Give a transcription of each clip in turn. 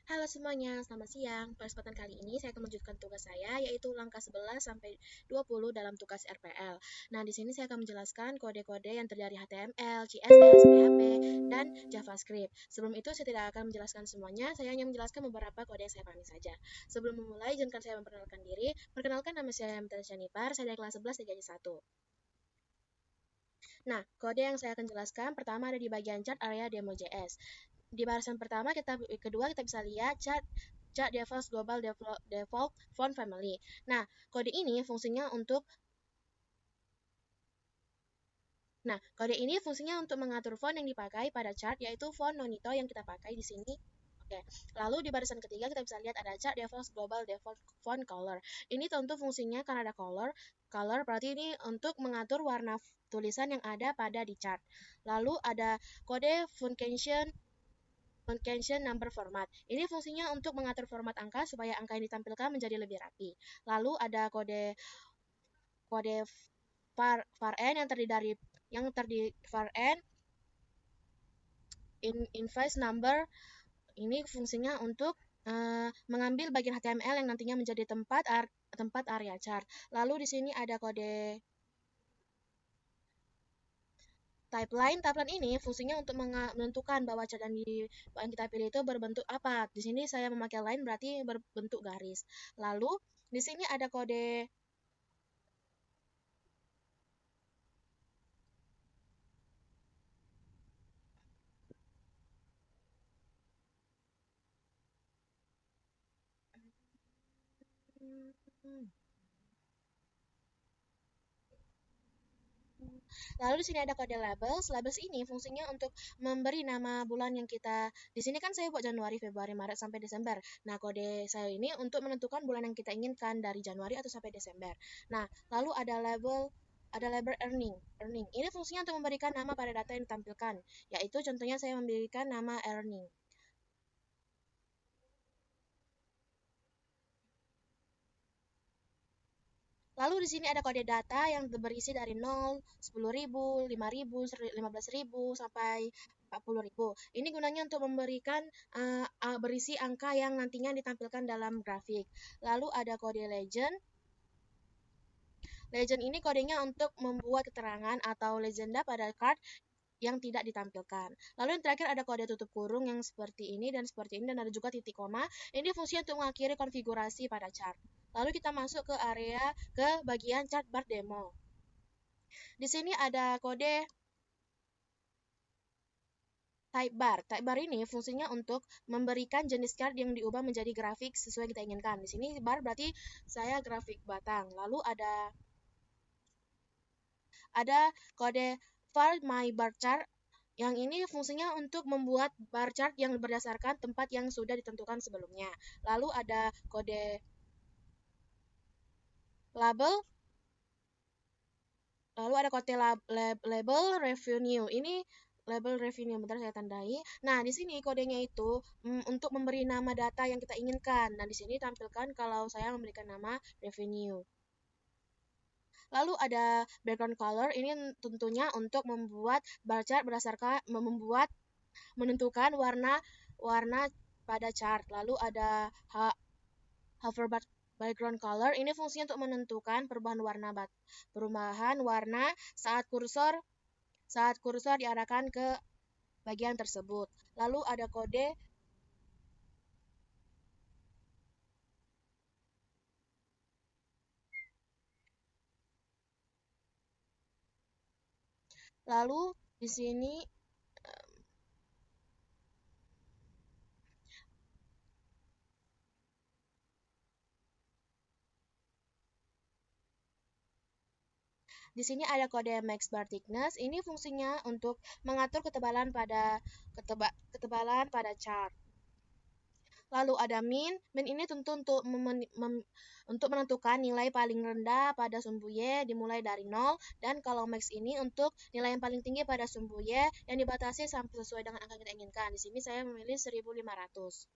Halo semuanya, selamat siang. Pada kesempatan kali ini saya akan melanjutkan tugas saya yaitu langkah 11 sampai 20 dalam tugas RPL. Nah, di sini saya akan menjelaskan kode-kode yang terdiri dari HTML, CSS, PHP, dan JavaScript. Sebelum itu saya tidak akan menjelaskan semuanya, saya hanya menjelaskan beberapa kode yang saya pahami saja. Sebelum memulai, izinkan saya memperkenalkan diri. Perkenalkan, nama saya Mita Syanipar, saya dari kelas 11 TGJ 1. Nah, kode yang saya akan jelaskan pertama ada di bagian chart area demo.js. Di barisan kedua kita bisa lihat chart default global default font family. Nah, kode ini fungsinya untuk mengatur font yang dipakai pada chart, yaitu font Nonito yang kita pakai di sini. Oke, lalu di barisan ketiga kita bisa lihat ada chart default global default font color. Ini tentu fungsinya karena ada color berarti ini untuk mengatur warna tulisan yang ada pada di chart. Lalu ada kode function number format. Ini fungsinya untuk mengatur format angka supaya angka yang ditampilkan menjadi lebih rapi. Lalu ada kode var n yang terdiri var n invoice number. Ini fungsinya untuk mengambil bagian HTML yang nantinya menjadi tempat area chart. Lalu di sini ada kode Typeline ini fungsinya untuk menentukan bahwa cat yang kita pilih itu berbentuk apa. Di sini saya memakai line berarti berbentuk garis. Lalu di sini ada kode Lalu di sini ada kode labels. Labels ini fungsinya untuk memberi nama bulan yang kita. Di sini kan saya buat Januari, Februari, Maret sampai Desember. Nah, kode saya ini untuk menentukan bulan yang kita inginkan dari Januari atau sampai Desember. Nah, lalu ada label earning. Ini fungsinya untuk memberikan nama pada data yang ditampilkan, yaitu contohnya saya memberikan nama earning. Lalu di sini ada kode data yang berisi dari 0, 10.000, 5.000, 15.000 sampai 40.000. Ini gunanya untuk memberikan berisi angka yang nantinya ditampilkan dalam grafik. Lalu ada kode legend. Legend ini kodenya untuk membuat keterangan atau legenda pada card yang tidak ditampilkan. Lalu yang terakhir ada kode tutup kurung yang seperti ini dan seperti ini, dan ada juga titik koma. Ini fungsinya untuk mengakhiri konfigurasi pada chart. Lalu kita masuk ke bagian chart bar demo. Di sini ada kode type bar. Type bar ini fungsinya untuk memberikan jenis chart yang diubah menjadi grafik sesuai yang kita inginkan. Di sini bar berarti saya grafik batang. Lalu ada kode find my bar chart. Yang ini fungsinya untuk membuat bar chart yang berdasarkan tempat yang sudah ditentukan sebelumnya. Lalu ada kode label. Lalu ada kode label revenue. Ini label revenue, bentar saya tandai. Nah, di sini kodenya itu untuk memberi nama data yang kita inginkan. Nah, di sini tampilkan kalau saya memberikan nama revenue. Lalu ada background color, ini tentunya untuk membuat bar chart menentukan warna pada chart. Lalu ada hover background color, ini fungsinya untuk menentukan perubahan warna saat kursor diarahkan ke bagian tersebut. Lalu ada kode. Lalu di sini ada kode max bar thickness. Ini fungsinya untuk mengatur ketebalan pada chart. Lalu ada min. Min ini tentu untuk menentukan nilai paling rendah pada sumbu Y dimulai dari 0, dan kalau max ini untuk nilai yang paling tinggi pada sumbu Y yang dibatasi sampai sesuai dengan angka yang kita inginkan. Di sini saya memilih 1500.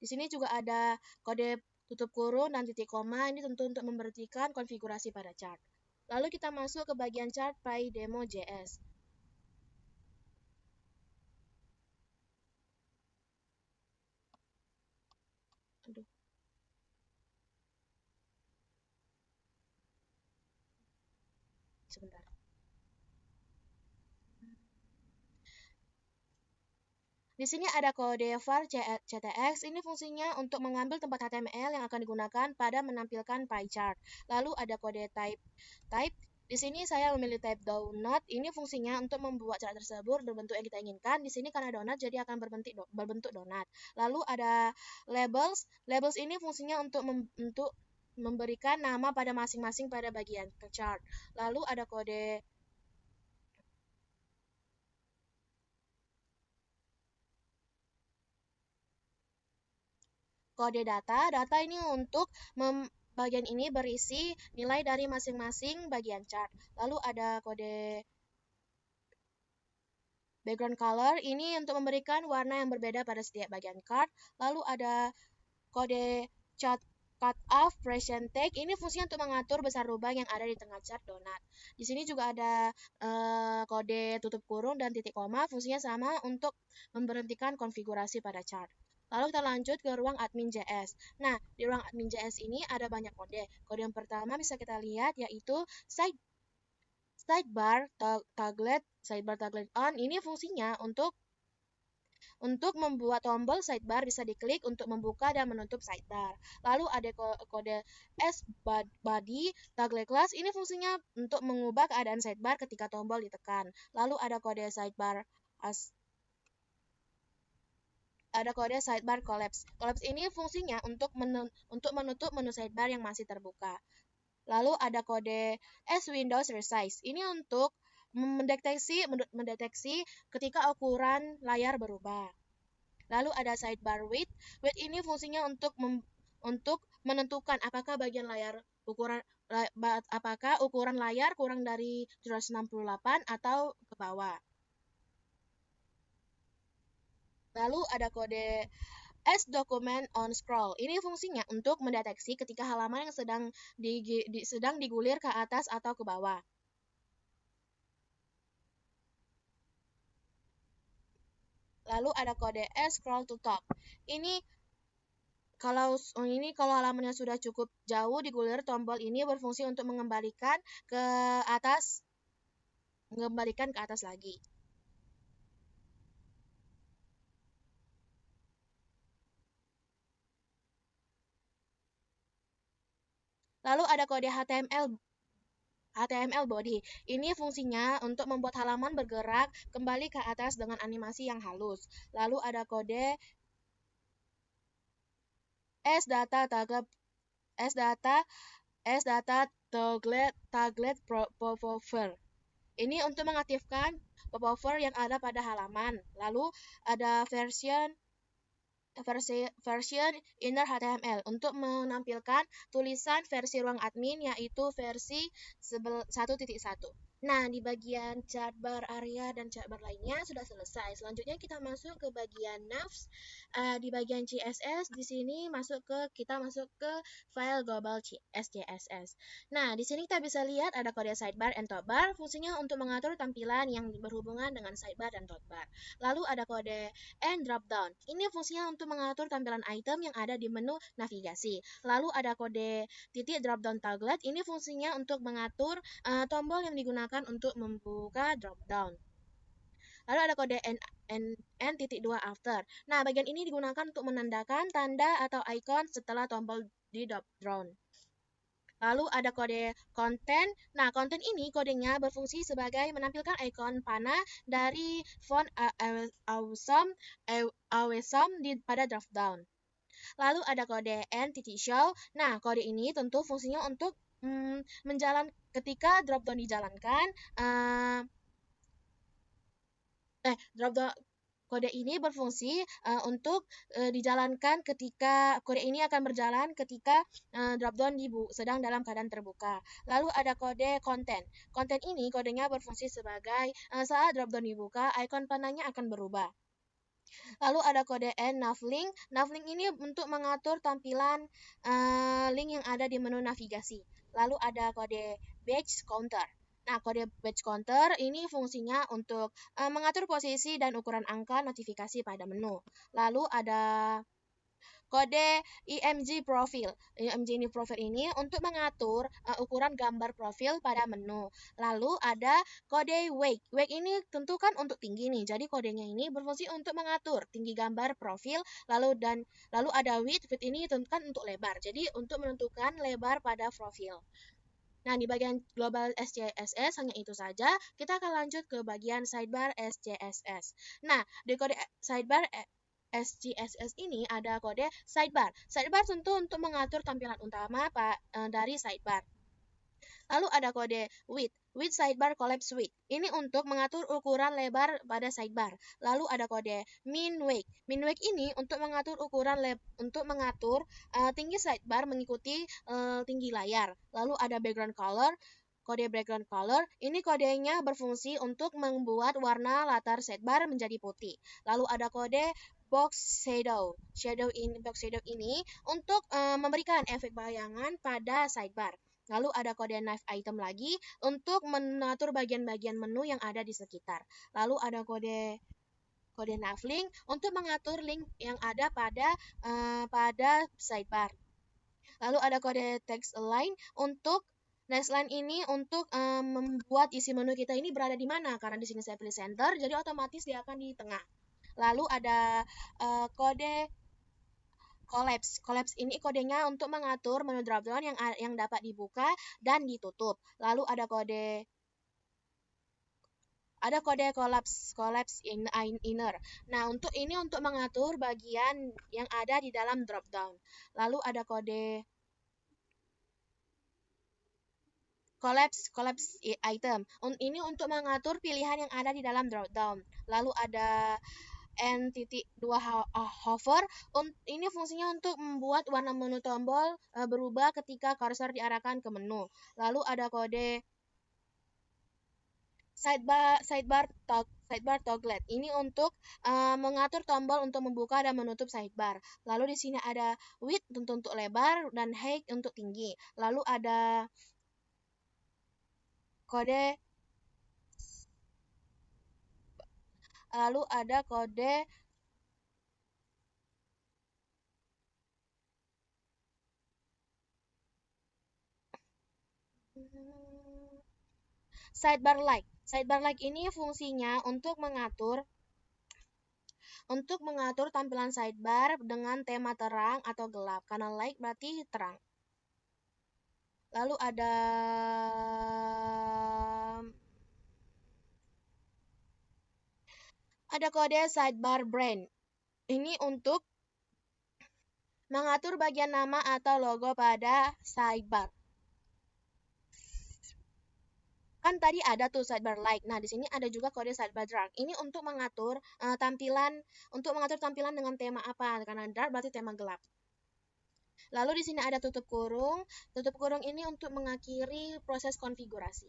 Di sini juga ada kode tutup kurung dan titik koma. Ini tentu untuk memberhentikan konfigurasi pada chart. Lalu kita masuk ke bagian chart by demo.js. Aduh, sebentar. Di sini ada kode var CTX. Ini fungsinya untuk mengambil tempat HTML yang akan digunakan pada menampilkan pie chart. Lalu ada kode type. Di sini saya memilih type donut. Ini fungsinya untuk membuat chart tersebut berbentuk yang kita inginkan. Di sini karena donut jadi akan berbentuk donat. Lalu ada labels. Labels ini fungsinya untuk memberikan nama pada masing-masing pada bagian chart. Lalu ada kode data. Data ini untuk bagian ini berisi nilai dari masing-masing bagian chart. Lalu ada kode background color. Ini untuk memberikan warna yang berbeda pada setiap bagian chart. Lalu ada kode chart cut off percentage. Ini fungsinya untuk mengatur besar lubang yang ada di tengah chart donat. Di sini juga ada kode tutup kurung dan titik koma. Fungsinya sama untuk memberhentikan konfigurasi pada chart. Lalu kita lanjut ke ruang admin JS. Nah, di ruang admin JS ini ada banyak kode. Kode yang pertama bisa kita lihat yaitu sidebar taglet on. Ini fungsinya untuk membuat tombol sidebar bisa diklik untuk membuka dan menutup sidebar. Lalu ada kode sbody taglet class. Ini fungsinya untuk mengubah keadaan sidebar ketika tombol ditekan. Lalu ada kode sidebar collapse. Collapse ini fungsinya untuk menutup menu sidebar yang masih terbuka. Lalu ada kode S Windows Resize. Ini untuk mendeteksi ketika ukuran layar berubah. Lalu ada sidebar width. Width ini fungsinya untuk menentukan apakah ukuran layar kurang dari 268 atau ke bawah. Lalu ada kode S document on scroll. Ini fungsinya untuk mendeteksi ketika halaman yang sedang digulir ke atas atau ke bawah. Lalu ada kode S scroll to top. Ini kalau halamannya sudah cukup jauh digulir, tombol ini berfungsi untuk mengembalikan ke atas lagi. Lalu ada kode HTML body. Ini fungsinya untuk membuat halaman bergerak kembali ke atas dengan animasi yang halus. Lalu ada kode sdata taglet popover. Ini untuk mengaktifkan popover yang ada pada halaman. Lalu ada version inner HTML untuk menampilkan tulisan versi ruang admin yaitu versi 1.1. Nah, di bagian chat bar area dan chat bar lainnya sudah selesai. Selanjutnya kita masuk ke bagian navs. Di bagian CSS di sini kita masuk ke file global SCSS. Nah, di sini kita bisa lihat ada kode sidebar and topbar, fungsinya untuk mengatur tampilan yang berhubungan dengan sidebar dan topbar. Lalu ada kode and drop down. Ini fungsinya untuk mengatur tampilan item yang ada di menu navigasi. Lalu ada kode titik drop down taglet. Ini fungsinya untuk mengatur tombol yang digunakan untuk membuka drop down. Lalu ada kode N.2 after. Nah, bagian ini digunakan untuk menandakan tanda atau icon setelah tombol di drop down. Lalu ada kode konten. Nah, konten ini kodenya berfungsi sebagai menampilkan ikon panah dari font awesome pada drop down. Lalu ada kode n.show. Nah, kode ini tentu fungsinya untuk ketika drop down dijalankan, kode ini berfungsi untuk dijalankan ketika kode ini akan berjalan ketika drop down sedang dalam keadaan terbuka. Lalu ada kode konten. Konten ini kodenya berfungsi sebagai saat drop down dibuka, ikon panahnya akan berubah. Lalu ada kode navlink. Navlink ini untuk mengatur tampilan link yang ada di menu navigasi. Lalu ada kode batch counter. Nah, kode batch counter ini fungsinya untuk mengatur posisi dan ukuran angka notifikasi pada menu. Lalu ada kode IMG profil. IMG ini profil ini untuk mengatur ukuran gambar profil pada menu. Lalu ada kode weight. Weight ini tentu kan untuk tinggi nih. Jadi kodenya ini berfungsi untuk mengatur tinggi gambar profil. Lalu ada width. Width ini tentu kan untuk lebar. Jadi untuk menentukan lebar pada profil. Nah, di bagian global SCSS hanya itu saja. Kita akan lanjut ke bagian sidebar SCSS. Nah, di kode sidebar SCSS ini ada kode sidebar. Sidebar tentu untuk mengatur tampilan utama dari sidebar. Lalu ada kode width. Width sidebar collapse width. Ini untuk mengatur ukuran lebar pada sidebar. Lalu ada kode min weight. Min weight ini untuk mengatur untuk mengatur tinggi sidebar mengikuti tinggi layar. Lalu ada background color. Kode background color ini kodenya berfungsi untuk membuat warna latar sidebar menjadi putih. Lalu ada kode box shadow. Box shadow ini untuk memberikan efek bayangan pada sidebar. Lalu ada kode knife item lagi untuk mengatur bagian-bagian menu yang ada di sekitar. Lalu ada kode nav link untuk mengatur link yang ada pada sidebar. Lalu ada kode text align untuk next line ini untuk membuat isi menu kita ini berada di mana, karena di sini saya pilih center, jadi otomatis dia akan di tengah. Lalu ada kode collapse. Collapse ini kodenya untuk mengatur menu dropdown yang dapat dibuka dan ditutup. Lalu ada kode collapse inner. Nah, untuk ini untuk mengatur bagian yang ada di dalam dropdown. Lalu ada kode collapse item. Ini untuk mengatur pilihan yang ada di dalam dropdown. Lalu ada N.2 hover. Ini fungsinya untuk membuat warna menu tombol berubah ketika cursor diarahkan ke menu. Lalu ada kode sidebar togglet. Ini untuk mengatur tombol untuk membuka dan menutup sidebar. Lalu di sini ada width untuk lebar dan height untuk tinggi. Lalu ada kode lalu ada kode sidebar light. Sidebar light ini fungsinya untuk mengatur tampilan sidebar dengan tema terang atau gelap. Karena light berarti terang. Lalu ada kode sidebar brand. Ini untuk mengatur bagian nama atau logo pada sidebar. Kan tadi ada tuh sidebar light. Nah, di sini ada juga kode sidebar dark. Ini untuk mengatur tampilan dengan tema apa? Karena dark berarti tema gelap. Lalu di sini ada tutup kurung. Tutup kurung ini untuk mengakhiri proses konfigurasi.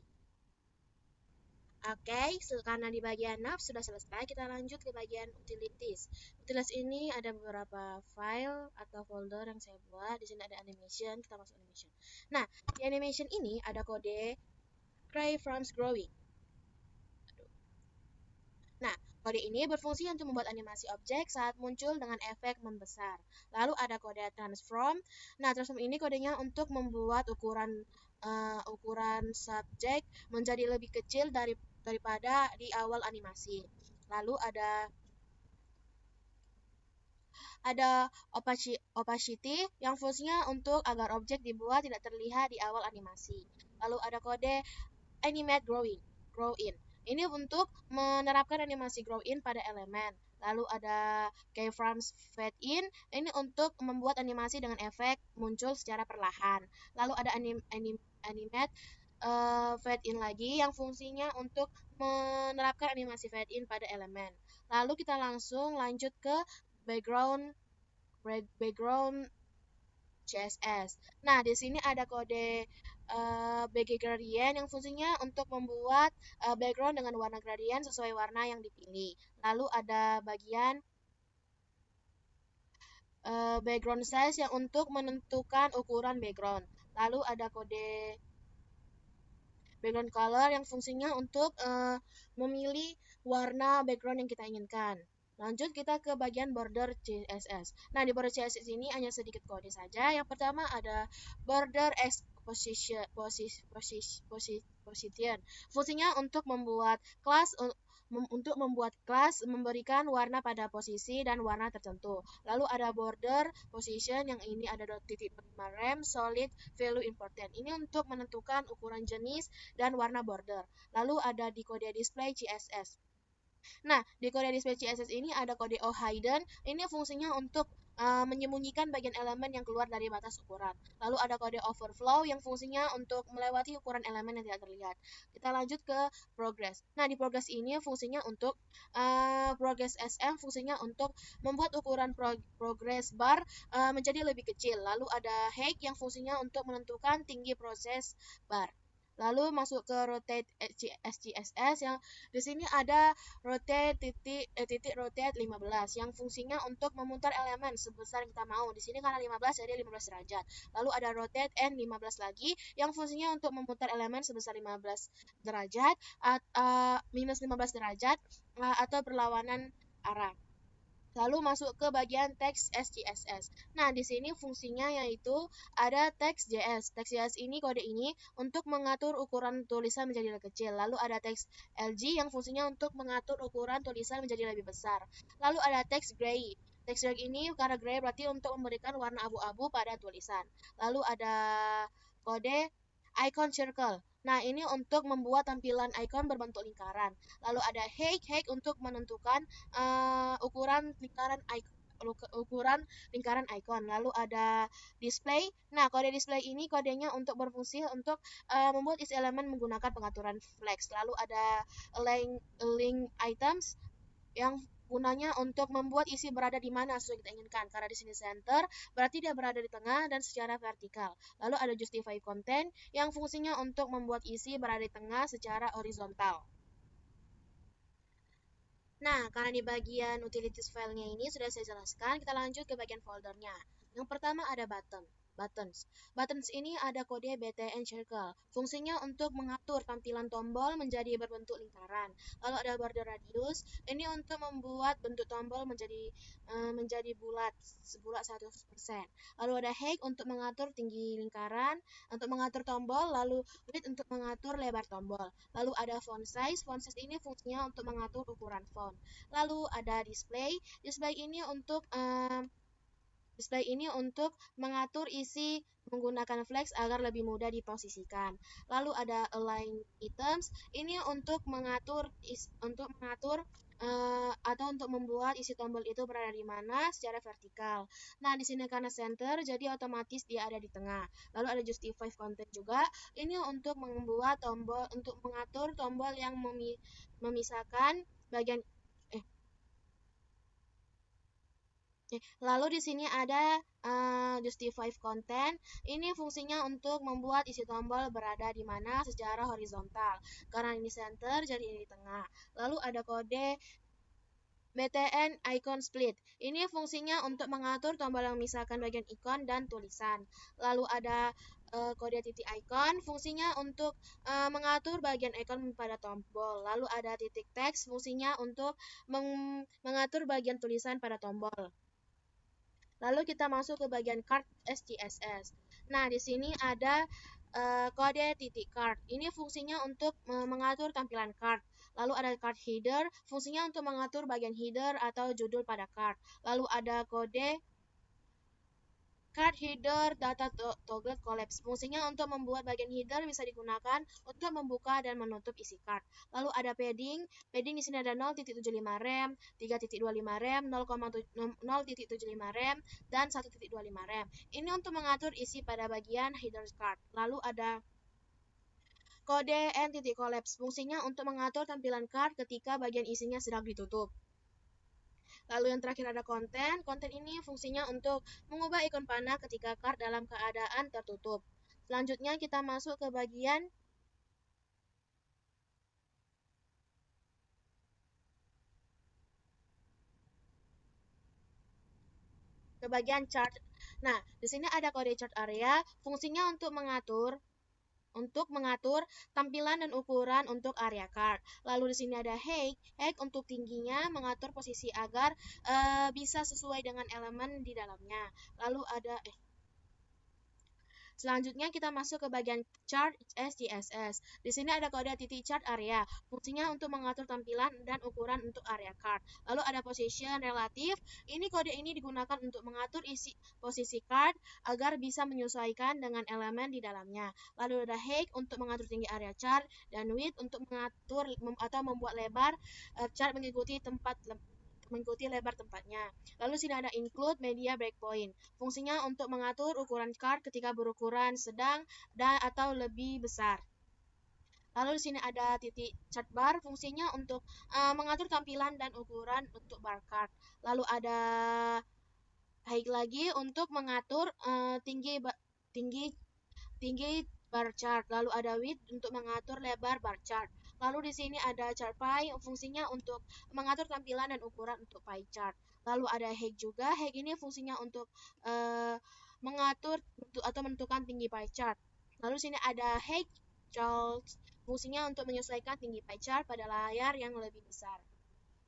Oke, karena di bagian nav sudah selesai, kita lanjut ke bagian utilities. Utilities ini ada beberapa file atau folder yang saya buat. Di sini ada animation, kita masuk animation. Nah, di animation ini ada kode keyframes growing. Nah, kode ini berfungsi untuk membuat animasi objek saat muncul dengan efek membesar. Lalu ada kode transform. Nah, transform ini kodenya untuk membuat ukuran subjek menjadi lebih kecil daripada di awal animasi. Lalu ada opacity yang fungsinya untuk agar objek dibuat tidak terlihat di awal animasi. Lalu ada kode animate grow in. Ini untuk menerapkan animasi grow in pada elemen. Lalu ada keyframes fade in. Ini untuk membuat animasi dengan efek muncul secara perlahan. Lalu ada animate fade in lagi yang fungsinya untuk menerapkan animasi fade in pada elemen. Lalu kita langsung lanjut ke background CSS. Nah, di sini ada kode BG gradient yang fungsinya untuk membuat background dengan warna gradient sesuai warna yang dipilih. Lalu ada bagian background size yang untuk menentukan ukuran background. Lalu ada kode background color yang fungsinya untuk memilih warna background yang kita inginkan. Lanjut kita ke bagian border CSS. Nah, di border CSS ini hanya sedikit kode saja. Yang pertama ada border position. Fungsinya untuk membuat kelas memberikan warna pada posisi dan warna tertentu. Lalu ada border position yang ini ada titik 5 rem solid value important. Ini untuk menentukan ukuran jenis dan warna border. Lalu ada di kode display CSS. Nah, di kode display CSS ini ada kode hidden. Ini fungsinya untuk menyembunyikan bagian elemen yang keluar dari batas ukuran. Lalu ada kode overflow yang fungsinya untuk melewati ukuran elemen yang tidak terlihat. Kita lanjut ke progress. Nah, di progress ini fungsinya untuk progress SM fungsinya untuk membuat ukuran progress bar menjadi lebih kecil. Lalu ada height yang fungsinya untuk menentukan tinggi proses bar. Lalu masuk ke rotate SCSS yang di sini ada titik rotate 15 yang fungsinya untuk memutar elemen sebesar yang kita mau. Di sini karena 15 jadi 15 derajat. Lalu ada rotate N 15 lagi yang fungsinya untuk memutar elemen sebesar 15 derajat minus 15 derajat atau berlawanan arah. Lalu masuk ke bagian teks SCSS. Nah, di sini fungsinya yaitu ada teks JS. Teks JS ini kode ini untuk mengatur ukuran tulisan menjadi lebih kecil. Lalu ada teks LG yang fungsinya untuk mengatur ukuran tulisan menjadi lebih besar. Lalu ada teks gray. Teks gray ini karena gray berarti untuk memberikan warna abu-abu pada tulisan. Lalu ada kode icon circle. Nah, ini untuk membuat tampilan icon berbentuk lingkaran. Lalu ada height untuk menentukan ukuran lingkaran icon. Lalu ada display. Nah, kode display ini kodenya untuk berfungsi untuk membuat isi elemen menggunakan pengaturan flex. Lalu ada link items yang gunanya untuk membuat isi berada di mana sesuai kita inginkan. Karena di sini center, berarti dia berada di tengah dan secara vertikal. Lalu ada justify content yang fungsinya untuk membuat isi berada di tengah secara horizontal. Nah, karena di bagian utilities filenya ini sudah saya jelaskan, kita lanjut ke bagian foldernya. Yang pertama ada buttons. Buttons ini ada kode btn circle. Fungsinya untuk mengatur tampilan tombol menjadi berbentuk lingkaran. Lalu ada border radius. Ini untuk membuat bentuk tombol menjadi bulat 100%. Lalu ada height untuk mengatur tinggi lingkaran, untuk mengatur tombol, lalu width untuk mengatur lebar tombol. Lalu ada font size. Font size ini fungsinya untuk mengatur ukuran font. Lalu ada display. Display ini untuk mengatur isi menggunakan flex agar lebih mudah diposisikan. Lalu ada align items. Ini untuk mengatur atau untuk membuat isi tombol itu berada di mana secara vertikal. Nah, di sini karena center jadi otomatis dia ada di tengah. Lalu ada justify content juga. Ini untuk mengatur tombol yang memisahkan bagian. Lalu di sini ada justify content. Ini fungsinya untuk membuat isi tombol berada di mana secara horizontal. Karena ini center, jadi ini di tengah. Lalu ada kode btn icon split. Ini fungsinya untuk mengatur tombol yang memisahkan bagian ikon dan tulisan. Lalu ada kode titik icon, fungsinya untuk mengatur bagian icon pada tombol. Lalu ada titik text, fungsinya untuk mengatur bagian tulisan pada tombol. Lalu kita masuk ke bagian card SCSS. Nah, di sini ada kode titik card. Ini fungsinya untuk mengatur tampilan card. Lalu ada card header, fungsinya untuk mengatur bagian header atau judul pada card. Lalu ada kode card header data toggle collapse. Fungsinya untuk membuat bagian header bisa digunakan untuk membuka dan menutup isi card. Lalu ada padding. Padding di sini ada 0.75 rem, 3.25 rem, 0.75 rem, dan 1.25 rem. Ini untuk mengatur isi pada bagian header card. Lalu ada kode n.collapse. Fungsinya untuk mengatur tampilan card ketika bagian isinya sedang ditutup. Lalu yang terakhir ada konten. Konten ini fungsinya untuk mengubah ikon panah ketika card dalam keadaan tertutup. Selanjutnya kita masuk ke bagian chart. Nah, di sini ada kode chart area, fungsinya untuk mengatur untuk mengatur tampilan dan ukuran untuk area card. Lalu di sini ada height untuk tingginya, mengatur posisi agar bisa sesuai dengan elemen di dalamnya. Lalu ada Selanjutnya kita masuk ke bagian chart SCSS. Di sini ada kode titik chart area. Fungsinya untuk mengatur tampilan dan ukuran untuk area card. Lalu ada position relatif. Ini kode ini digunakan untuk mengatur isi posisi card agar bisa menyesuaikan dengan elemen di dalamnya. Lalu ada height untuk mengatur tinggi area chart dan width untuk mengatur atau membuat lebar chart mengikuti lebar tempatnya. Lalu sini ada include media breakpoint. Fungsinya untuk mengatur ukuran card ketika berukuran sedang dan atau lebih besar. Lalu di sini ada titik chart bar, fungsinya untuk mengatur tampilan dan ukuran untuk bar card. Lalu ada height lagi untuk mengatur tinggi tinggi bar chart. Lalu ada width untuk mengatur lebar bar chart. Lalu di sini ada chart pie, fungsinya untuk mengatur tampilan dan ukuran untuk pie chart. Lalu ada height juga. Height ini fungsinya untuk mengatur atau menentukan tinggi pie chart. Lalu sini ada height chart, fungsinya untuk menyesuaikan tinggi pie chart pada layar yang lebih besar.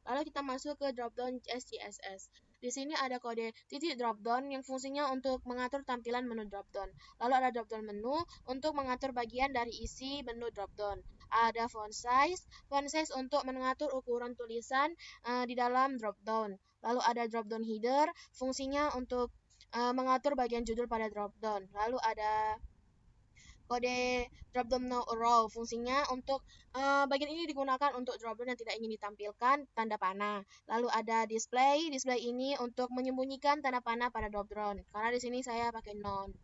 Lalu kita masuk ke dropdown SCSS. Di sini ada kode titik dropdown yang fungsinya untuk mengatur tampilan menu dropdown. Lalu ada dropdown menu untuk mengatur bagian dari isi menu dropdown. Ada font size untuk mengatur ukuran tulisan di dalam dropdown. Lalu ada dropdown header, fungsinya untuk mengatur bagian judul pada dropdown. Lalu ada kode dropdown no row, fungsinya untuk bagian ini digunakan untuk dropdown yang tidak ingin ditampilkan tanda panah. Lalu ada display ini untuk menyembunyikan tanda panah pada dropdown. Karena di sini saya pakai none.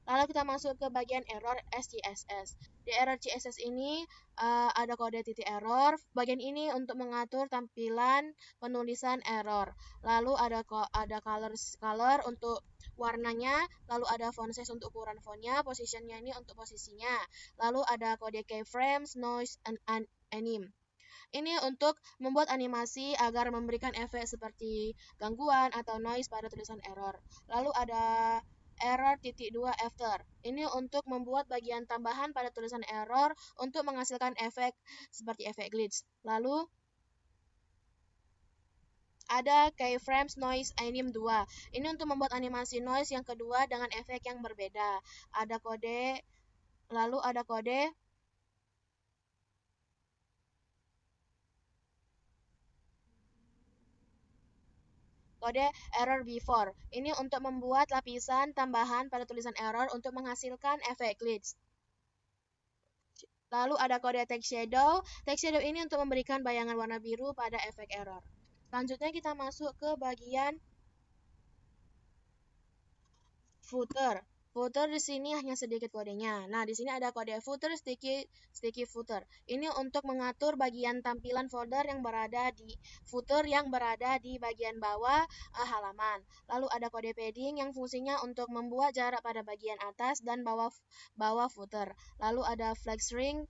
Lalu kita masuk ke bagian error SCSS. Di error CSS ini ada kode titik error. Bagian ini untuk mengatur tampilan penulisan error. Lalu ada color untuk warnanya. Lalu ada font size untuk ukuran fontnya. Positionnya ini untuk posisinya. Lalu ada kode keyframes, noise, and anim. Ini untuk membuat animasi agar memberikan efek seperti gangguan atau noise pada tulisan error. Lalu ada error titik 2 after. Ini untuk membuat bagian tambahan pada tulisan error untuk menghasilkan efek seperti efek glitch. Lalu ada keyframes noise anim 2. Ini untuk membuat animasi noise yang kedua dengan efek yang berbeda. Lalu ada kode error before. Ini untuk membuat lapisan tambahan pada tulisan error untuk menghasilkan efek glitch. Lalu ada kode text shadow. Text shadow ini untuk memberikan bayangan warna biru pada efek error. Selanjutnya kita masuk ke bagian footer. Footer di sini hanya sedikit kodenya. Nah, di sini ada kode footer sticky footer. Ini untuk mengatur bagian tampilan folder yang berada di footer yang berada di bagian bawah halaman. Lalu ada kode padding yang fungsinya untuk membuat jarak pada bagian atas dan bawah footer. Lalu ada flex ring.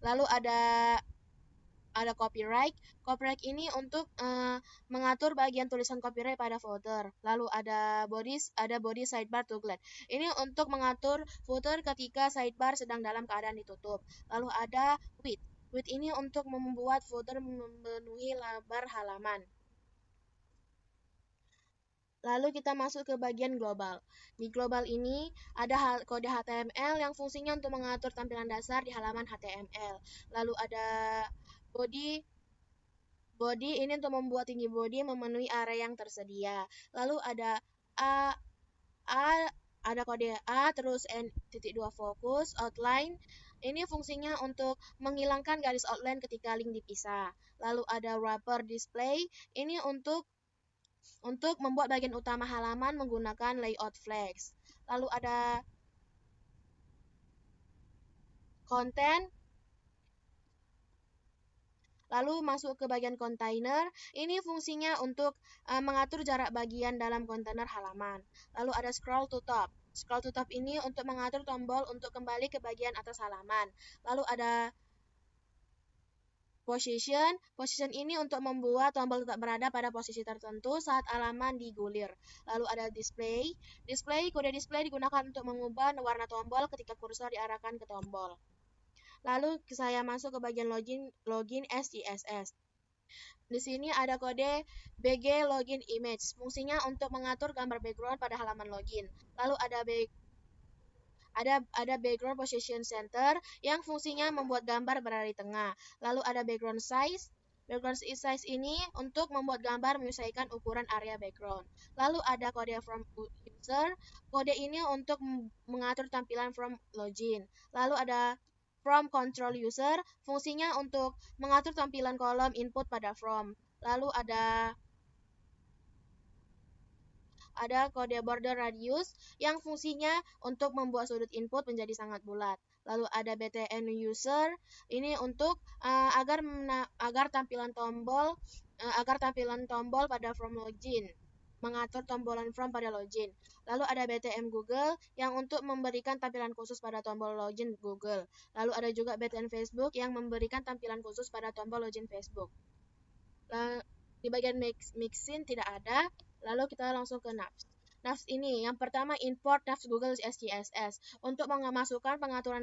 Lalu ada copyright. Copyright ini untuk mengatur bagian tulisan copyright pada footer. Lalu ada body sidebar togglet. Ini untuk mengatur footer ketika sidebar sedang dalam keadaan ditutup. Lalu ada width. Width ini untuk membuat footer memenuhi lebar halaman. Lalu kita masuk ke bagian global. Di global ini ada kode HTML yang fungsinya untuk mengatur tampilan dasar di halaman HTML. Lalu ada body ini untuk membuat tinggi body memenuhi area yang tersedia. Lalu ada ada kode A terus N.2 fokus outline. Ini fungsinya untuk menghilangkan garis outline ketika link dipisah. Lalu ada wrapper display. Ini untuk membuat bagian utama halaman menggunakan layout flex. Lalu ada content. Lalu masuk ke bagian kontainer. Ini fungsinya untuk mengatur jarak bagian dalam kontainer halaman. Lalu ada scroll to top. Scroll to top ini untuk mengatur tombol untuk kembali ke bagian atas halaman. Lalu ada Position ini untuk membuat tombol tetap berada pada posisi tertentu saat halaman digulir. Lalu ada display. Kode display digunakan untuk mengubah warna tombol ketika kursor diarahkan ke tombol. Lalu saya masuk ke bagian login SCSS. Di sini ada kode BG login image, fungsinya untuk mengatur gambar background pada halaman login. Lalu ada background position center yang fungsinya membuat gambar berada di tengah. Lalu ada background size. Background size ini untuk membuat gambar menyesuaikan ukuran area background. Lalu ada kode from user. Kode ini untuk mengatur tampilan from login. Lalu ada from control user. Fungsinya untuk mengatur tampilan kolom input pada from. Lalu ada kode border radius yang fungsinya untuk membuat sudut input menjadi sangat bulat. Lalu ada btn user, ini untuk agar tampilan tombol pada from login, mengatur tombolan from pada login. Lalu ada btm Google yang untuk memberikan tampilan khusus pada tombol login Google. Lalu ada juga btn Facebook yang memberikan tampilan khusus pada tombol login Facebook. Di bagian mixin tidak ada. Lalu kita langsung ke navs. Navs ini yang pertama import navs Google SCSS untuk memasukkan pengaturan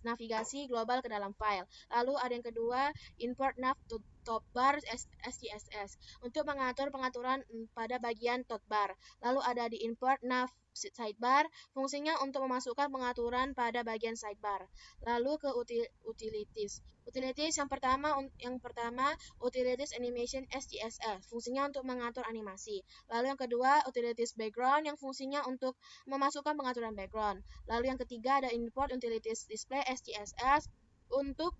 navigasi global ke dalam file. Lalu ada yang kedua import navs toolbar SCSS untuk mengatur pengaturan pada bagian toolbar. Lalu ada di import navs sidebar, fungsinya untuk memasukkan pengaturan pada bagian sidebar. Lalu ke utilities. Utilities yang pertama utilities animation SCSS, fungsinya untuk mengatur animasi. Lalu yang kedua utilities background yang fungsinya untuk memasukkan pengaturan background. Lalu yang ketiga ada import utilities display SCSS untuk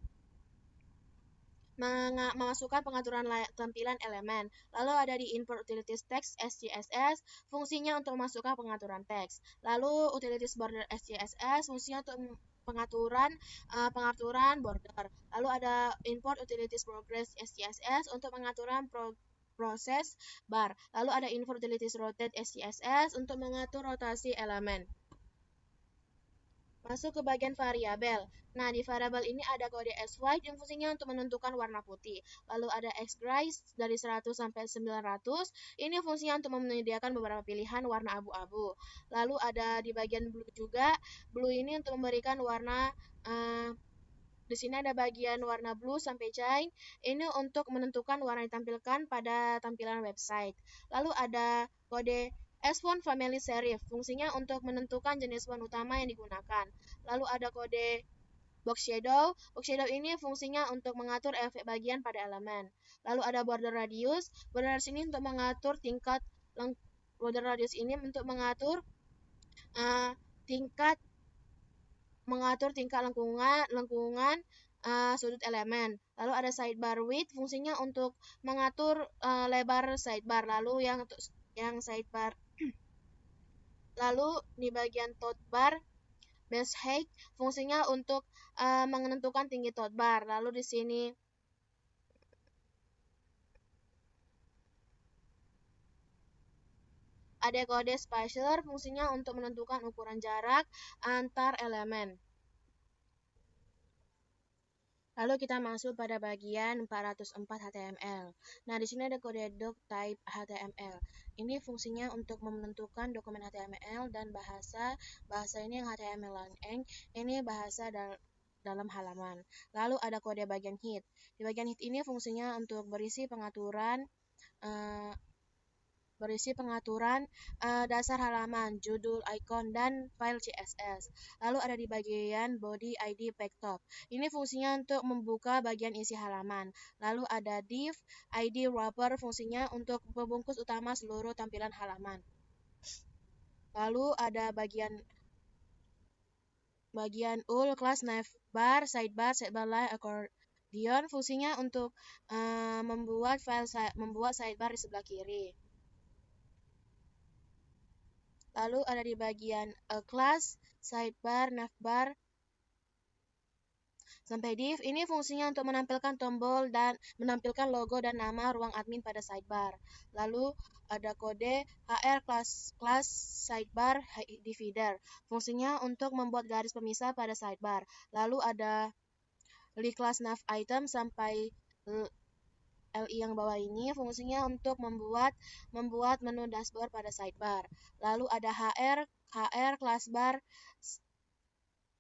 memasukkan pengaturan tampilan elemen. Lalu ada di import utilities text SCSS, fungsinya untuk memasukkan pengaturan teks. Lalu utilities border SCSS, fungsinya untuk pengaturan border. Lalu ada import utilities progress SCSS untuk pengaturan proses bar. Lalu ada import utilities rotate SCSS untuk mengatur rotasi elemen. Masuk ke bagian variabel. Nah, di variabel ini ada kode xwhite yang fungsinya untuk menentukan warna putih. Lalu ada xgray dari 100 sampai 900. Ini fungsinya untuk menyediakan beberapa pilihan warna abu-abu. Lalu ada di bagian blue juga. Blue ini untuk memberikan warna di sini ada bagian warna blue sampai chain. Ini untuk menentukan warna yang ditampilkan pada tampilan website. Lalu ada kode S1 Family Serif, fungsinya untuk menentukan jenis font utama yang digunakan. Lalu ada kode Box Shadow. Box Shadow ini fungsinya untuk mengatur efek bagian pada elemen. Lalu ada Border Radius. Border Radius ini untuk mengatur tingkat lengkungan sudut elemen. Lalu ada sidebar width, fungsinya untuk mengatur lebar sidebar. Lalu yang sidebar. Lalu di bagian toolbar base height, fungsinya untuk menentukan tinggi toolbar. Lalu di sini ada kode spacer, fungsinya untuk menentukan ukuran jarak antar elemen. Lalu kita masuk pada bagian 404 HTML. Nah, di sini ada kode doc type HTML. Ini fungsinya untuk menentukan dokumen HTML dan bahasa ini yang HTML lang. Ini bahasa dalam halaman. Lalu ada kode bagian head. Di bagian head ini fungsinya untuk berisi pengaturan dasar halaman, judul, icon, dan file CSS. Lalu ada di bagian body ID backtop. Ini fungsinya untuk membuka bagian isi halaman. Lalu ada div ID wrapper, fungsinya untuk pembungkus utama seluruh tampilan halaman. Lalu ada bagian ul class navbar, sidebar line, accordion, fungsinya untuk membuat sidebar di sebelah kiri. Lalu ada di bagian class, sidebar, navbar, sampai div. Ini fungsinya untuk menampilkan tombol dan menampilkan logo dan nama ruang admin pada sidebar. Lalu ada kode hr class sidebar divider. Fungsinya untuk membuat garis pemisah pada sidebar. Lalu ada li class nav item sampai LI yang bawah ini fungsinya untuk membuat menu dashboard pada sidebar. Lalu ada HR class bar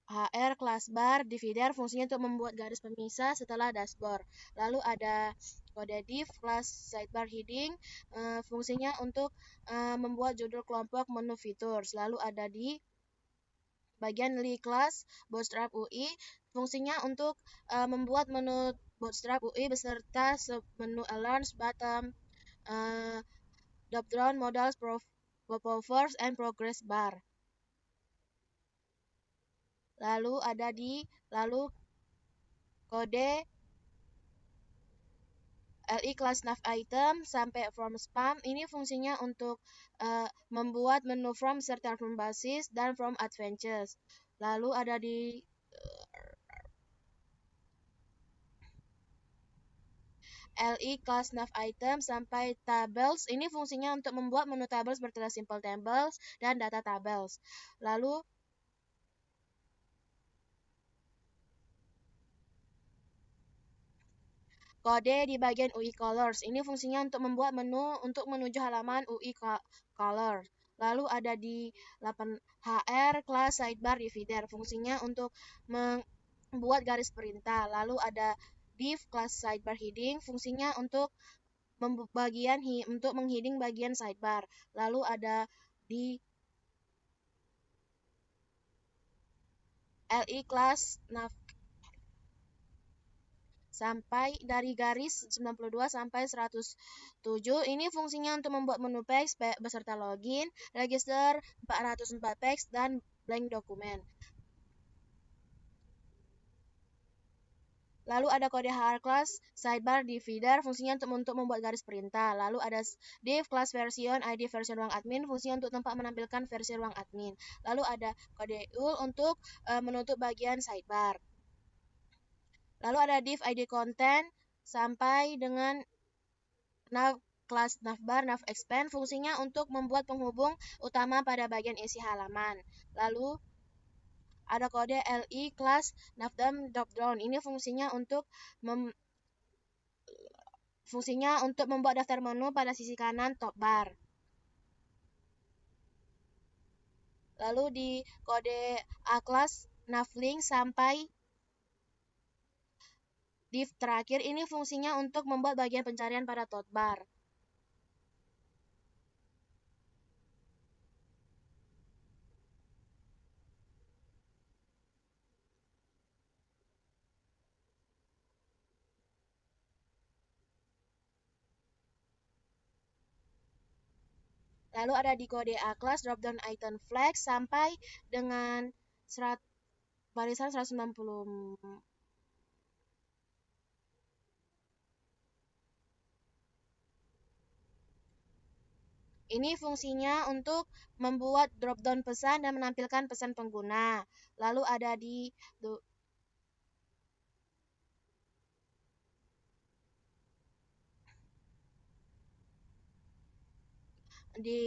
HR class bar divider fungsinya untuk membuat garis pemisah setelah dashboard. Lalu ada kode div class sidebar heading fungsinya untuk membuat judul kelompok menu features. Lalu ada di bagian li class bootstrap UI fungsinya untuk membuat menu bootstrap UI beserta menu alarms button, uh, drop down modals, popovers, and progress bar. Lalu kode LI class nav item sampai from spam ini fungsinya untuk membuat menu from serta from basis dan from adventures. Lalu ada di LI class nav item sampai tables ini fungsinya untuk membuat menu tables bertelah simple tables dan data tables. Lalu kode di bagian UI colors ini fungsinya untuk membuat menu untuk menuju halaman UI color. Lalu ada di 8 HR class sidebar divider fungsinya untuk membuat garis perintah. Lalu ada div class sidebar heading fungsinya untuk menghiding bagian sidebar. Lalu ada di LI class nav sampai dari garis 92 sampai 107 ini fungsinya untuk membuat menu page beserta login, register 404 page dan blank dokumen. Lalu ada kode HR class sidebar divider fungsinya untuk membuat garis perintah. Lalu ada div class version ID versi ruang admin fungsinya untuk tempat menampilkan versi ruang admin. Lalu ada kode ul untuk menutup bagian sidebar. Lalu ada div ID content sampai dengan nav class navbar navexpand fungsinya untuk membuat penghubung utama pada bagian isi halaman. Lalu ada kode LI class navdom dropdown. Ini fungsinya untuk membuat daftar menu pada sisi kanan top bar. Lalu di kode A class navlink sampai div terakhir ini fungsinya untuk membuat bagian pencarian pada top bar. Lalu ada di kode A class dropdown item flag sampai dengan barisan 190. Ini fungsinya untuk membuat drop-down pesan dan menampilkan pesan pengguna. Lalu ada di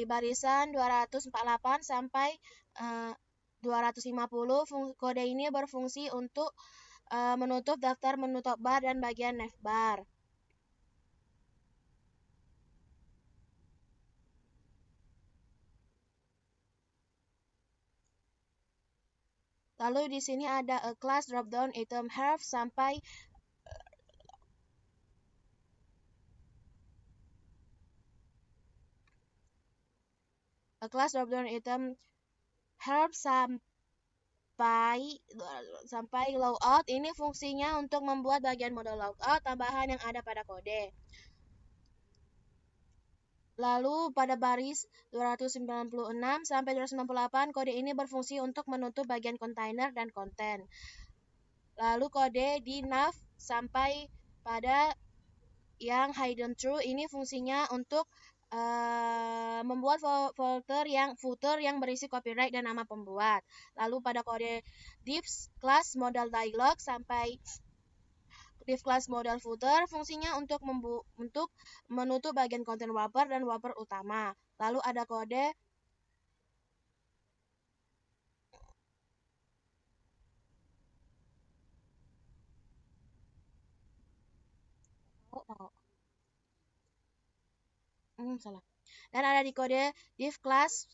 barisan 248 sampai 250 kode ini berfungsi untuk menutup daftar menu top bar dan bagian navbar. Lalu di sini ada a class dropdown item herb sampai a class dropdown item herb sampai logout. Ini fungsinya untuk membuat bagian mode logout tambahan yang ada pada kode. Lalu pada baris 296 sampai 298 kode ini berfungsi untuk menutup bagian kontainer dan konten. Lalu kode di nav sampai pada yang hidden true ini fungsinya untuk membuat footer yang berisi copyright dan nama pembuat. Lalu pada kode divs class modal dialog sampai div class modal footer fungsinya untuk menutup bagian konten wrapper dan wrapper utama. Lalu ada kode Oh, oh. Salah. Dan ada di kode div class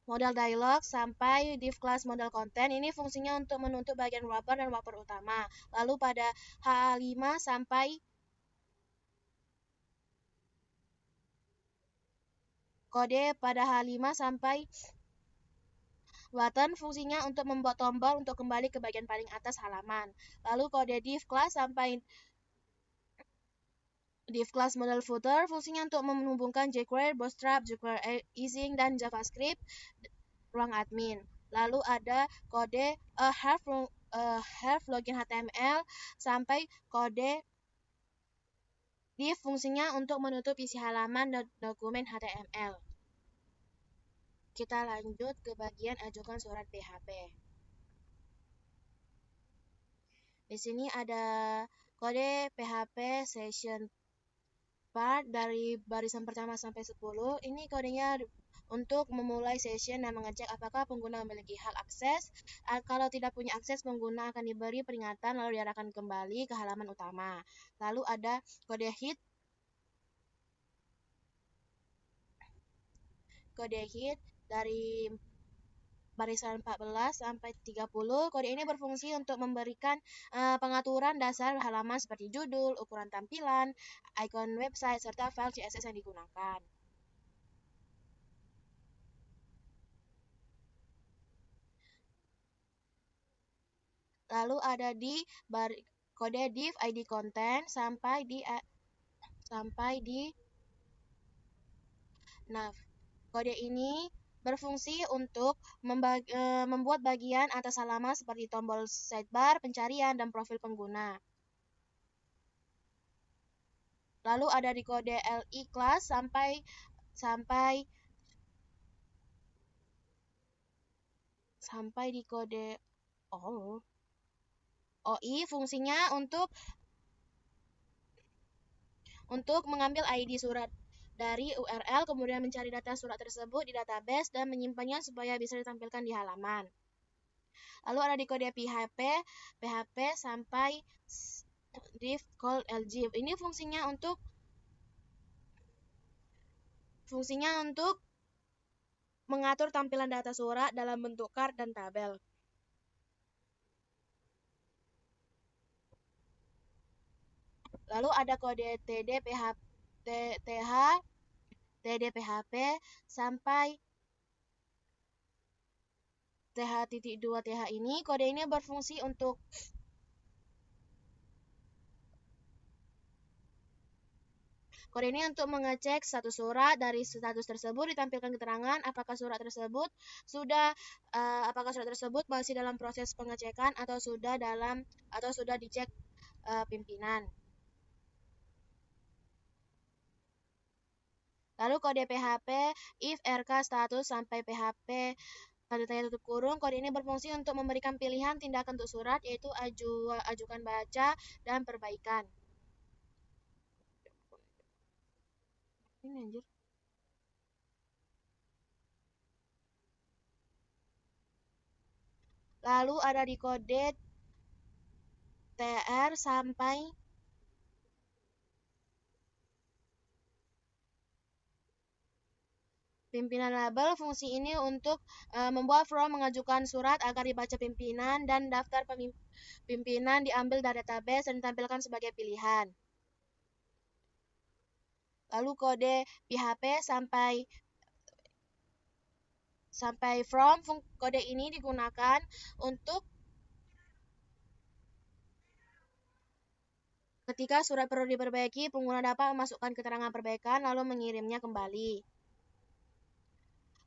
modal dialog sampai div class modal konten. Ini fungsinya untuk menutup bagian wrapper dan wrapper utama. Lalu pada H5 sampai kode pada H5 sampai button fungsinya untuk membuat tombol untuk kembali ke bagian paling atas halaman. Lalu kode div class sampai div class model footer fungsinya untuk menghubungkan jQuery, Bootstrap, jQuery Easing, dan JavaScript ruang admin. Lalu ada kode help login HTML sampai kode div fungsinya untuk menutup isi halaman dan dokumen HTML. Kita lanjut ke bagian ajukan surat PHP. Di sini ada kode PHP session part dari barisan pertama sampai 10. Ini kodenya untuk memulai session dan mengecek apakah pengguna memiliki hak akses. Kalau tidak punya akses, pengguna akan diberi peringatan lalu diarahkan kembali ke halaman utama. Lalu ada kode hit dari barisan 14 sampai 30. Kode ini berfungsi untuk memberikan pengaturan dasar halaman seperti judul, ukuran tampilan, icon website, serta file CSS yang digunakan. Lalu ada di kode div id content sampai di nav. Kode ini berfungsi untuk membuat bagian atas halaman seperti tombol sidebar, pencarian, dan profil pengguna. Lalu ada di kode li class sampai di kode OI fungsinya untuk mengambil ID surat dari URL, kemudian mencari data surat tersebut di database dan menyimpannya supaya bisa ditampilkan di halaman. Lalu ada di kode PHP sampai div call lgif. Ini fungsinya untuk mengatur tampilan data surat dalam bentuk card dan tabel. Lalu ada kode TDPHP sampai TH.2 ini. Kode ini berfungsi untuk mengecek status surat. Dari status tersebut ditampilkan keterangan apakah surat tersebut masih dalam proses pengecekan atau sudah dicek pimpinan. Lalu kode PHP if rk status sampai PHP tanda tanya tutup kurung. Kode ini berfungsi untuk memberikan pilihan tindakan untuk surat, yaitu ajukan baca dan perbaikan. Ini anjir. Lalu ada di kode TR sampai pimpinan label. Fungsi ini untuk membuat form mengajukan surat agar dibaca pimpinan dan daftar pimpinan diambil dari database dan ditampilkan sebagai pilihan. Lalu kode PHP sampai from. Kode ini digunakan untuk ketika surat perlu diperbaiki, pengguna dapat memasukkan keterangan perbaikan lalu mengirimnya kembali.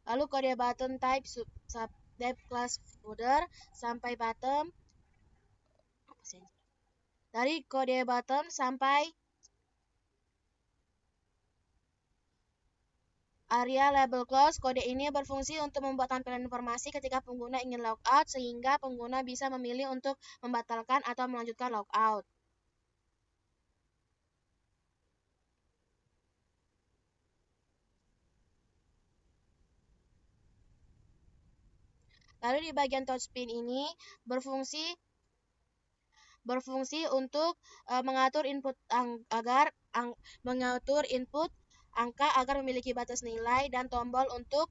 Lalu kode button type subtype class footer sampai bottom. Dari kode bottom sampai area label close. Kode ini berfungsi untuk membuat tampilan informasi ketika pengguna ingin logout, sehingga pengguna bisa memilih untuk membatalkan atau melanjutkan logout. Lalu di bagian touchpin ini berfungsi berfungsi untuk mengatur mengatur input angka agar memiliki batas nilai dan tombol untuk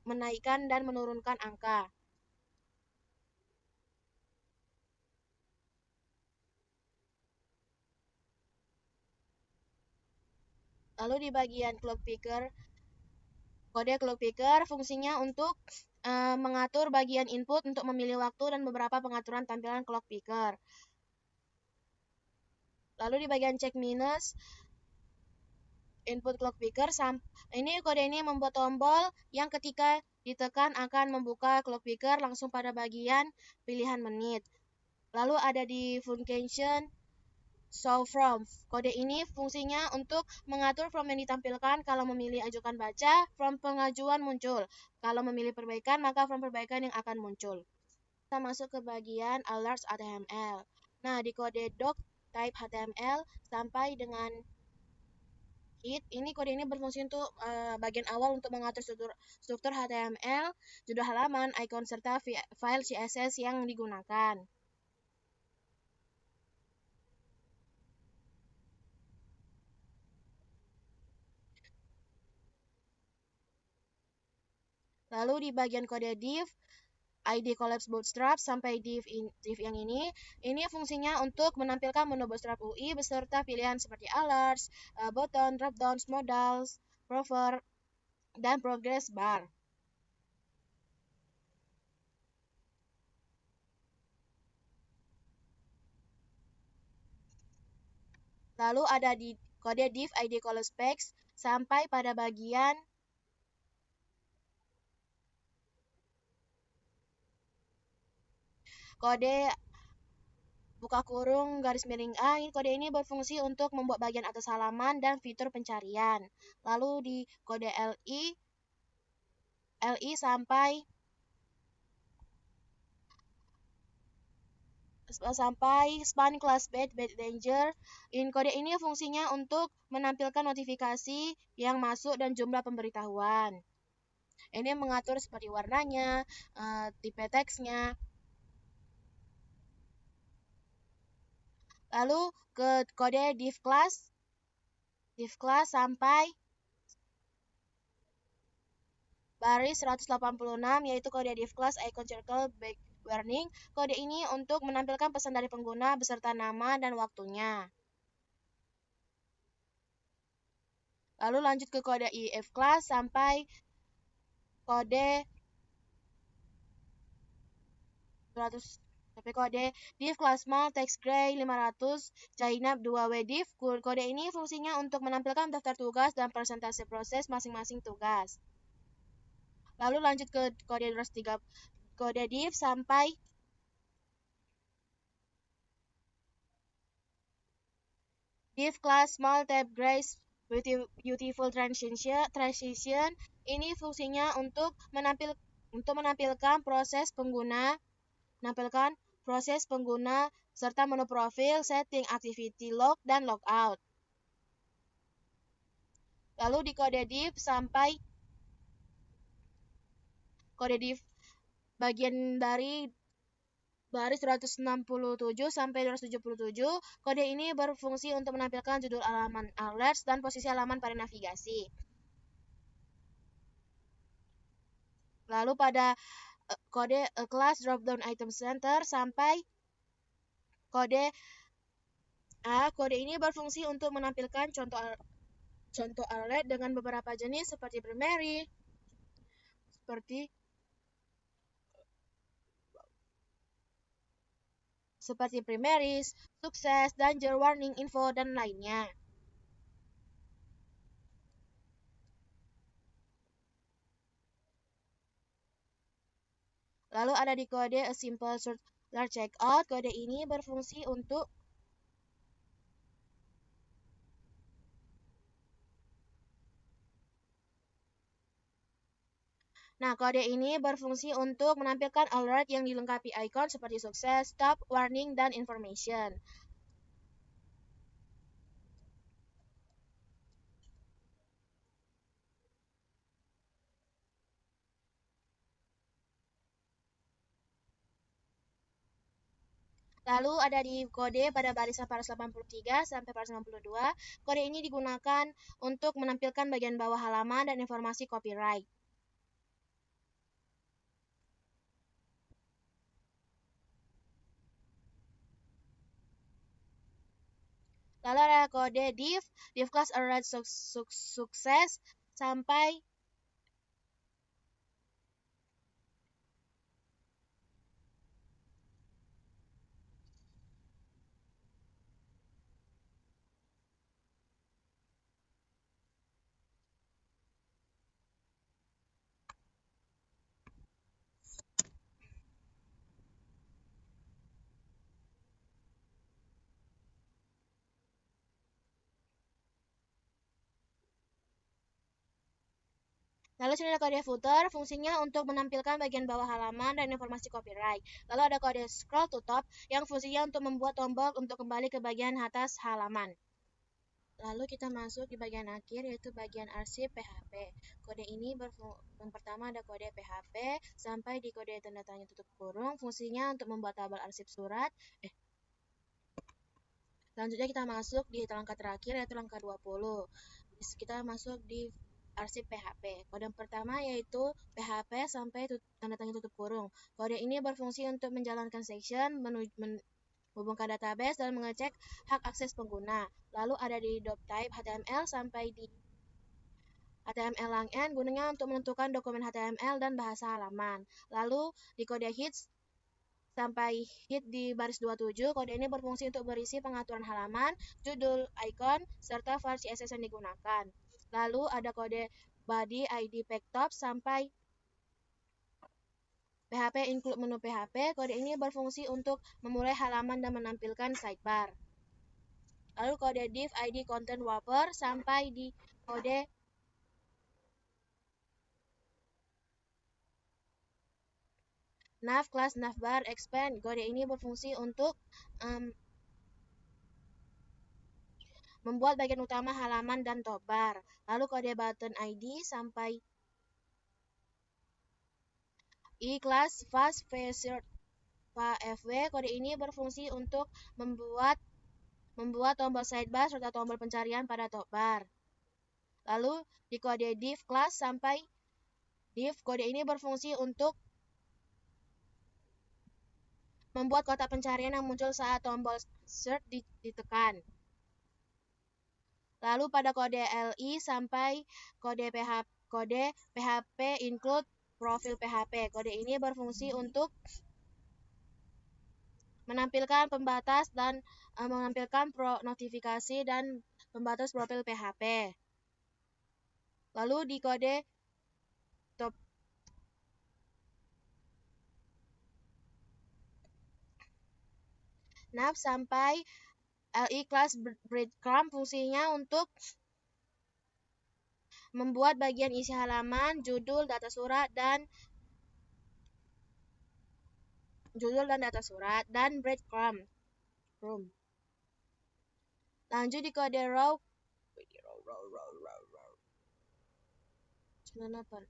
menaikkan dan menurunkan angka. Lalu di bagian clock picker, kode clock picker fungsinya untuk mengatur bagian input untuk memilih waktu dan beberapa pengaturan tampilan clock picker. Lalu di bagian check minus input clock picker, ini kode ini membuat tombol yang ketika ditekan akan membuka clock picker langsung pada bagian pilihan menit. Lalu ada di function show from. Kode ini fungsinya untuk mengatur from yang ditampilkan kalau memilih ajukan baca, from pengajuan muncul. Kalau memilih perbaikan, maka from perbaikan yang akan muncul. Kita masuk ke bagian alerts HTML. Nah, di kode doc type HTML sampai dengan ini kode ini berfungsi untuk bagian awal untuk mengatur struktur HTML, judul halaman, icon, serta file CSS yang digunakan. Lalu di bagian kode div, ID Collapse Bootstrap sampai div yang ini fungsinya untuk menampilkan menu Bootstrap UI beserta pilihan seperti alerts, button, dropdowns, modals, rover, dan progress bar. Lalu ada di kode div ID Color Specs sampai pada bagian kode buka kurung garis miring A. Kode ini berfungsi untuk membuat bagian atas halaman dan fitur pencarian. Lalu di kode LI sampai span class bed danger. Kode ini fungsinya untuk menampilkan notifikasi yang masuk dan jumlah pemberitahuan. Ini mengatur seperti warnanya, tipe teksnya. Lalu ke kode div class sampai baris 186 yaitu kode div class icon circle back warning. Kode ini untuk menampilkan pesan dari pengguna beserta nama dan waktunya. Lalu lanjut ke kode if class sampai kode 100 div class small text gray 500 China 2W div. Kode ini fungsinya untuk menampilkan daftar tugas dan persentase proses masing-masing tugas. Lalu lanjut ke kode 203 kode div sampai div class small tab grace beautiful transition. Ini fungsinya untuk menampilkan proses pengguna serta menu profil, setting, activity log, dan logout. Lalu di kode div sampai kode div bagian dari baris 167 sampai 277, kode ini berfungsi untuk menampilkan judul halaman alerts dan posisi halaman pada navigasi. Lalu pada kode class dropdown item center sampai kode kode ini berfungsi untuk menampilkan contoh alert dengan beberapa jenis seperti primary, sukses, danger, warning, info, dan lainnya. Lalu ada di kode a simple search checkout. Kode ini berfungsi untuk kode ini berfungsi untuk menampilkan alert yang dilengkapi icon seperti sukses, stop, warning, dan information. Lalu ada di kode pada barisan 483 sampai 492. Kode ini digunakan untuk menampilkan bagian bawah halaman dan informasi copyright. Lalu ada kode div class array sukses sampai Lalu sini ada kode footer, fungsinya untuk menampilkan bagian bawah halaman dan informasi copyright. Lalu ada kode scroll to top, yang fungsinya untuk membuat tombol untuk kembali ke bagian atas halaman. Lalu kita masuk di bagian akhir, yaitu bagian arsip PHP. Kode ini yang pertama ada kode PHP sampai di kode tanda tanya tutup kurung, fungsinya untuk membuat tabel arsip surat. Selanjutnya kita masuk di langkah terakhir, yaitu langkah 20. Kita masuk di arsip PHP. Kode yang pertama yaitu PHP sampai tanda tanya tutup kurung. Kode ini berfungsi untuk menjalankan section, menghubungkan database, dan mengecek hak akses pengguna. Lalu ada di type HTML sampai di HTML lang n, gunanya untuk menentukan dokumen HTML dan bahasa halaman. Lalu di kode hits sampai hit di baris 27, kode ini berfungsi untuk berisi pengaturan halaman, judul, icon, serta file CSS yang digunakan. Lalu ada kode body ID packtop sampai PHP include menu PHP. Kode ini berfungsi untuk memulai halaman dan menampilkan sidebar. Lalu kode div ID content wrapper sampai di kode nav class navbar expand. Kode ini berfungsi untuk membuat bagian utama halaman dan toolbar. Lalu kode button ID sampai i-class fast featured FW. Kode ini berfungsi untuk membuat tombol sidebar serta tombol pencarian pada toolbar. Lalu di kode div class sampai div, kode ini berfungsi untuk membuat kotak pencarian yang muncul saat tombol search ditekan. Lalu pada kode LI sampai kode PHP include profil PHP. Kode ini berfungsi untuk menampilkan pembatas dan menampilkan notifikasi dan pembatas profil PHP. Lalu di kode top nav sampai LI class breadcrumb, fungsinya untuk membuat bagian isi halaman, judul, data surat, dan breadcrumb. Lanjut di kode row 98.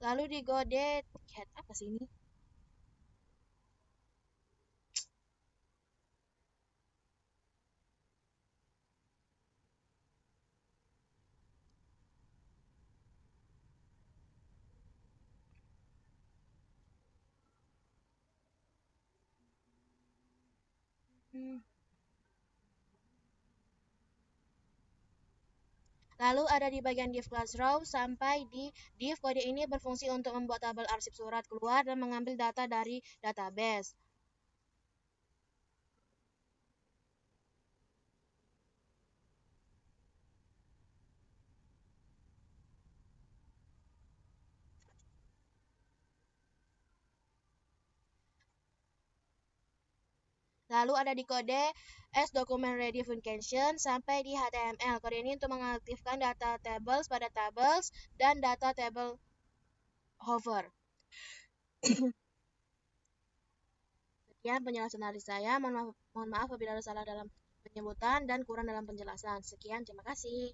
Lalu di kode apa sih ini? Lalu ada di bagian div class row sampai di div. Kode ini berfungsi untuk membuat tabel arsip surat keluar dan mengambil data dari database. Lalu ada di kode as document ready function sampai di HTML. Kode ini untuk mengaktifkan data tables pada tables dan data table hover. Sekian penjelasan dari saya. Mohon maaf apabila ada salah dalam penyebutan dan kurang dalam penjelasan. Sekian, terima kasih.